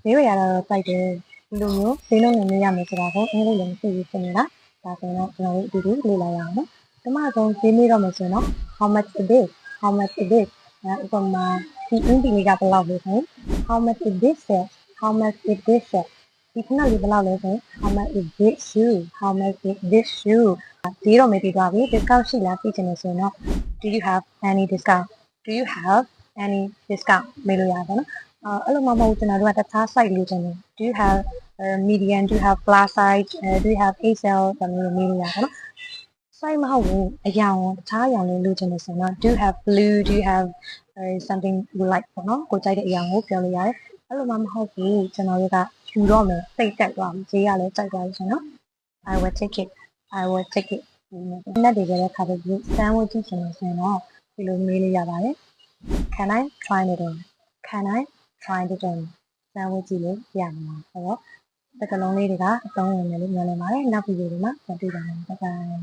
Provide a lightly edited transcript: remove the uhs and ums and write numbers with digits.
ဘေးဝယ်ရတော့စိုက်တယ်ဒီလိုမျိုးဈေးနှုန်းနဲ့မေးရမယ်ဆိုတာကိုအင်္ဂလိပ်လိုမသိဘူးဖြစ်နေတာဒါဆိုရင်တော့ကျွန်တော်တို့အတူတူလေ့လာရအောင်နော်ပထမဆုံးဈေးမေးတော့မယ်ဆိုရင်တော့ how much it is how much it is ဥပမာဒီအင်္ဂလိပ်ကဘယ်လောက်လဲဆိုရင် how much it is how much it is ဒီခုနလေးဘယ်လောက်လဲဆိုရင် how much is this shoe how much is this shoe ဈေးတော့မေးပြီးသွားပြီ discount ရှိလားသိချင်တယ်ဆိုရင်တော့ do you have any discount do you have any discount မေးလို့ရတယ်နော်အဲ့လိုမှမဟုတ်ကျွန်တော်တို့ကတခြား site လေးချင်တယ် do you have medium do you have plus size do you have XL ဒါမျိုးမေးလို့ရတယ်နော် site မဟုတ်ဘူးအရာဝန်တခြားအရာလေးလိုချင်တယ်ဆိုတော့ do you have blue do you have something you like ပေါ့နော်ကိုကြိုက်တဲ့အရာကိုပြောလို့ရတယ်အဲ့လိုမှမဟုတ်ဘူးကျွန်တော်တို့ကယူတော့မယ်စိတ်တက်သွားပြီဈေးကလည်းကြိုက်သွားပြီဆိုတော့ I will take it I will take it နဲ့တကယ်လည်းခါတော့စမ်းဝတ်ကြည့်ချင်လို့ဆိုရင်တော့ဒီလိုမေးလို့ရပါတယ် Can I try it on Can I try it on စမ်းဝတ်ကြည့်လို့ရမှာဆိုတော့စကားလုံးလေးတွေကအသုံးဝင်တယ်လို့ပြောနေပါတယ်နောက်ဗီဒီယိုတွေမှာပြန်တွေ့ကြမယ် Bye bye